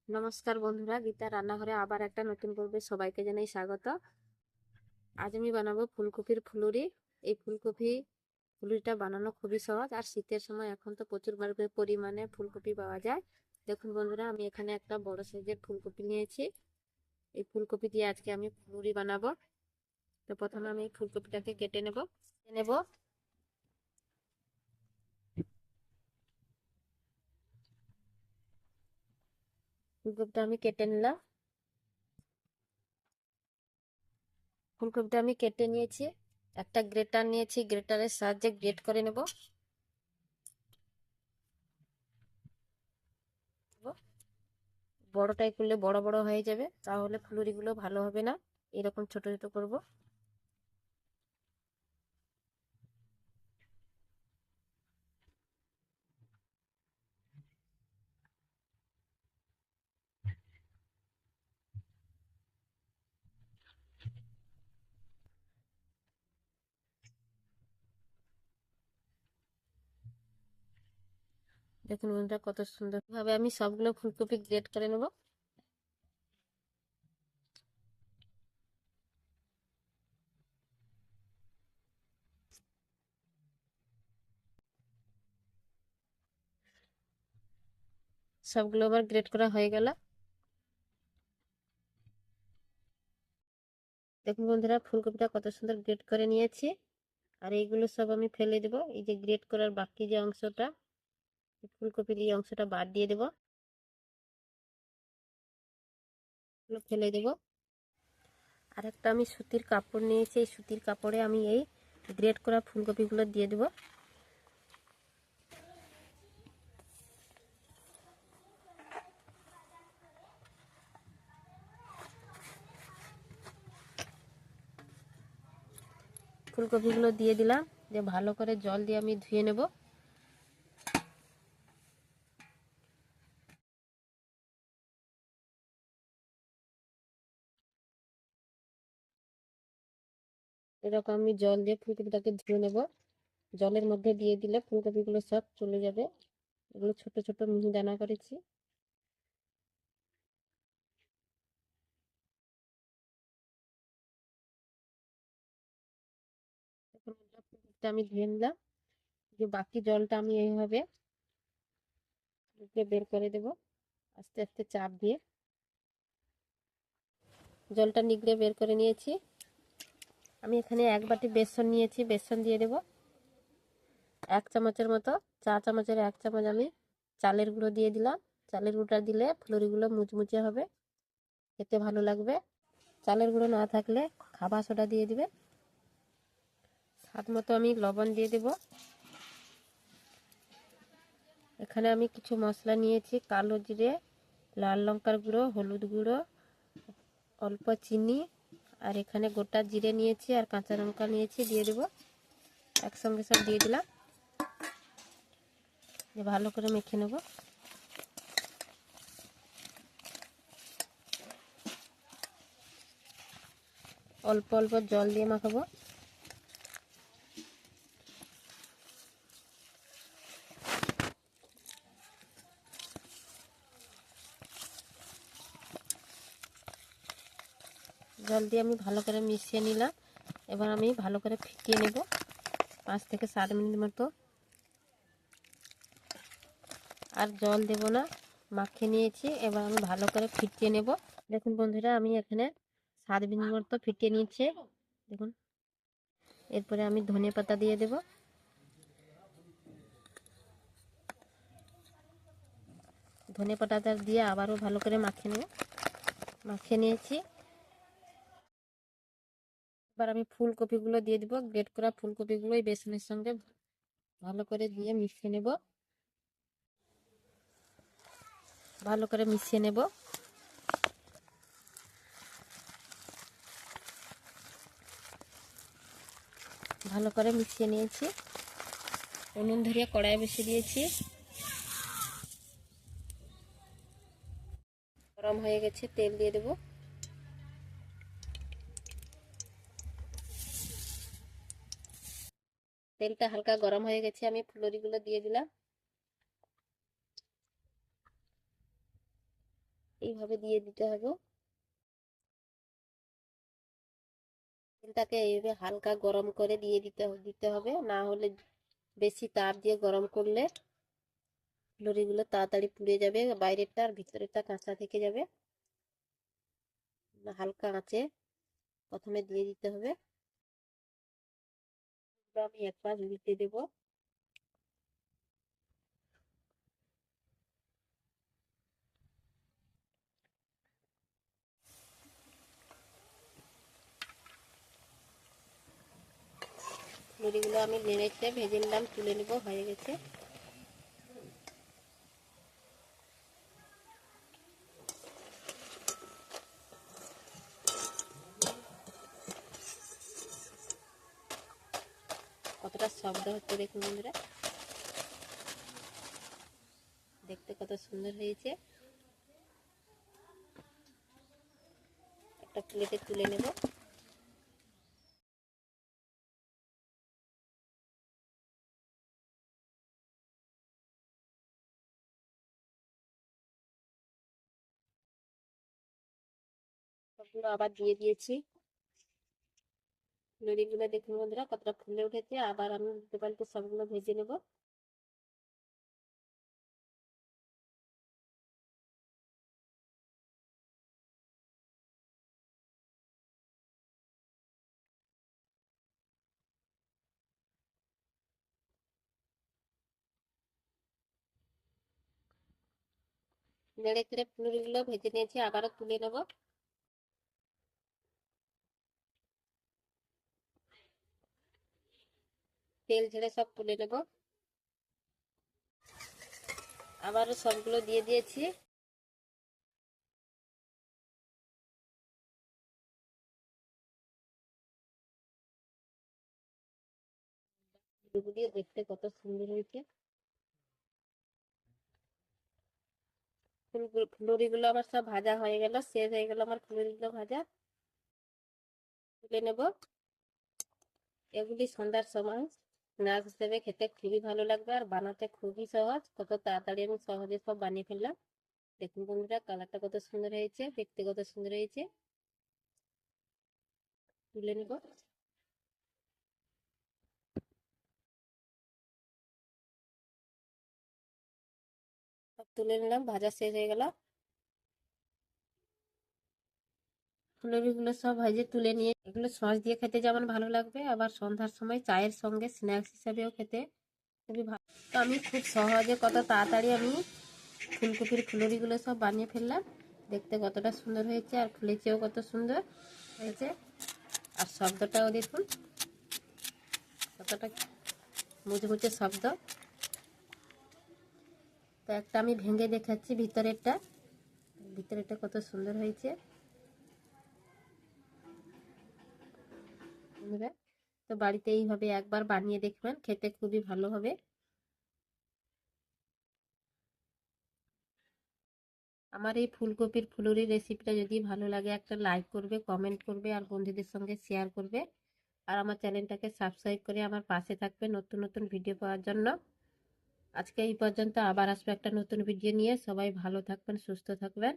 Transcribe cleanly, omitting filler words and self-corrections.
নমস্কার বন্ধুরা, গীতা রান্নাঘরে আবার একটা নতুন পর্বে সবাইকে জানাই স্বাগত। আজ আমি বানাবো ফুলকপির ফুলুরি। এই ফুলুরিটা বানানো খুবই সহজ, আর শীতের সময় এখন তো প্রচুর পরিমাণে ফুলকপি পাওয়া যায়। দেখুন বন্ধুরা, আমি এখানে একটা বড় সাইজের ফুলকপি নিয়েছি। এই ফুলকপি দিয়ে আজকে আমি ফুলুরি বানাবো। তো প্রথমে আমি ফুলকপিটাকে কেটে নেব। ফুলকপিটা আমি কেটে নিলাম। ফুলকপিটা আমি কেটে নিয়েছি। একটা গ্রেটার নিয়েছি, গ্রেটারের সাহায্যে গ্রেট করে নেব। বড়টাই করলে বড় বড় হয়ে যাবে, তাহলে ফুলুরিগুলো ভালো হবে না। এরকম ছোট ছোট করব। দেখুন বন্ধুরা, কত সুন্দর ভাবে আমি সবগুলো ফুলকপি গ্রেট করে নেব। সবগুলো আবার গ্রেট করা হয়ে গেল। দেখুন বন্ধুরা, ফুলকপিটা কত সুন্দর গ্রেট করে নিয়েছি। আর এইগুলো সব আমি ফেলে দেব। এই যে গ্রেট করার বাকি যে অংশটা, ফুলকপির এই অংশটা বাদ দিয়ে দেব, ফেলে দেব। আর একটা আমি সুতির কাপড় নিয়েছি। এই সুতির কাপড়ে আমি এই গ্রেট করা ফুলকপিগুলো দিয়ে দেব। ফুলকপিগুলো দিয়ে দিলাম, যে ভালো করে জল দিয়ে আমি ধুয়ে নেব। এরকম আমি জল দিয়ে ফুলকপিটাকে ধুয়ে নেব। জলের মধ্যে দিয়ে দিলে ফুলকপিগুলো সব চলে যাবে। এগুলো ছোট ছোট মিহি দানা করেছি। এখন ফুলকপিটা আমি ধুয়ে নিলাম। যে বাকি জলটা আমি এইভাবে বের করে দেব, আস্তে আস্তে চাপ দিয়ে। জলটা নিগড়ে বের করে নিয়েছি। আমি এখানে এক বাটি বেসন নিয়েছি, বেসন দিয়ে দেব 1 চামচের মতো। চা চামচের 1 চামচ আমি চালের গুঁড়ো দিয়ে দিলাম। চালের গুঁড়োটা দিলে ফুলুরিগুলো মুচমুচে হবে, খেতে ভালো লাগবে। চালের গুঁড়ো না থাকলে খাবার সোডা দিয়ে দিবে। স্বাদ মতো আমি লবণ দিয়ে দেব। এখানে আমি কিছু মশলা নিয়েছি, কালো জিরে, লাল লঙ্কার গুঁড়ো, হলুদ গুঁড়ো, অল্প চিনি, আর এখানে গোটা জিরে নিয়েছি আর কাঁচা লঙ্কা নিয়েছি, দিয়ে দেব। একসঙ্গে সব দিয়ে দিলাম, যে ভালো করে মেখে নেব। অল্প অল্প জল দিয়ে মাখাবো। জল দিয়ে আমি ভালো করে মিশিয়ে নিলাম। এবার আমি ভালো করে ফিটিয়ে নেব 5 থেকে 7 মিনিট মতো। আর জল দেব না, মাখিয়ে নিয়েছি। এবার আমি ভালো করে ফিটিয়ে নেব। দেখুন বন্ধুরা, আমি এখানে 7 মিনিট মতো ফিটিয়ে নিয়েছি। দেখুন, এরপরে আমি ধনে পাতা দিয়ে দেব। ধনে পাতাটা দিয়ে আবারও ভালো করে মাখিয়ে নেব। মাখিয়ে নিয়েছি। এবার আমি ফুলকপিগুলো দিয়ে দিব। গ্রেট করা ফুলকপিগুলো এই বেসনের সঙ্গে ভালো করে দিয়ে মিশিয়ে নেব। ভালো করে মিশিয়ে নেব। ভালো করে মিশিয়ে নিয়েছি। উনুন ধরিয়ে কড়াই বসিয়ে দিয়েছি। গরম হয়ে গেছে, তেল দিয়ে দেব। তেলটা হালকা গরম হয়ে গেছে, আমি ফুলুরিগুলো দিয়ে দিলাম। এইভাবে দিয়ে দিতে হবে। তেলটাকে এইভাবে হালকা গরম করে দিয়ে দিতে হবে, না হলে বেশি তাপ দিয়ে গরম করলে ফুলুরিগুলো তাড়াতাড়ি পুড়ে যাবে, বাইরেরটা আর ভিতরেরটা কাঁচা থেকে যাবে। হালকা আঁচে প্রথমে দিয়ে দিতে হবে। আমি একবার উল্টে দেবো। মুড়িগুলো আমি নেড়েছে ভেজে নিলাম, তুলে নেব, হয়ে গেছে। কতটা শব্দ হচ্ছে দেখুন বন্ধুরা, দেখতে কত সুন্দর হয়েছে। একটা প্লেটে তুলে নেব। সবগুলো আবার দিয়ে দিয়েছি। লুড়িগুলো দেখুন বন্ধুরা কতটা ফুলে উঠেছে। আবার আমি উল্টে পাল্টে সবগুলো ভেজে নেব। নেড়ে চেড়ে ফুলুরিগুলো ভেজে নিয়েছি, আবারও তুলে নেব। তেল ঝেড়ে সব তুলে নেব। আবারও সবগুলো দিয়ে দিয়েছি। দিয়ে দেখতে কত সুন্দর হয়েছে। ফুলুরিগুলো আমার সব ভাজা হয়ে গেল, শেষ হয়ে গেল আমার ফুলুরিগুলো ভাজা। তুলে নেব। এগুলি সন্ধ্যার সময় স্ন্যাক্স হিসেবে খেতে খুবই ভালো লাগবে, আর বানাতে খুবই সহজ। কত তাড়াতাড়ি আমি সহজে সব বানিয়ে ফেললাম। দেখুন বন্ধুরা কালারটা কত সুন্দর হয়েছে, দেখতে কত সুন্দর হয়েছে। তুলে নেব। সব তুলে নিলাম, ভাজা শেষ হয়ে গেল। ফুলুরিগুলো সব ভেজে তুলে নিয়ে এগুলো সস দিয়ে খেতে যেমন ভালো লাগবে, আবার সন্ধ্যার সময় চায়ের সঙ্গে স্ন্যাক্স হিসাবেও খেতে খুবই ভালো। তো আমি খুব সহজে কত তাড়াতাড়ি আমি ফুলকপির ফুলুরিগুলো সব বানিয়ে ফেললাম। দেখতে কতটা সুন্দর হয়েছে, আর ফুলেছেও কত সুন্দর হয়েছে। আর শব্দটাও দেখুন কতটা মুচমুচে শব্দ। তো একটা আমি ভেঙে দেখাচ্ছি ভিতরেরটা, ভিতরেরটা কত সুন্দর হয়েছে। তো বাড়িতে এইভাবে একবার বানিয়ে দেখবেন, খেতে খুবই ভালো হবে। আমার এই ফুলকপির ফুলুরি রেসিপিটা যদি ভালো লাগে একটা লাইক করবে, কমেন্ট করবে, আর বন্ধুদের সঙ্গে শেয়ার করবে। আর আমার চ্যানেলটাকে সাবস্ক্রাইব করে আমার পাশে থাকবে নতুন নতুন ভিডিও পাওয়ার জন্য। আজকে এই পর্যন্ত, আবার আসবো একটা নতুন ভিডিও নিয়ে। সবাই ভালো থাকবেন, সুস্থ থাকবেন।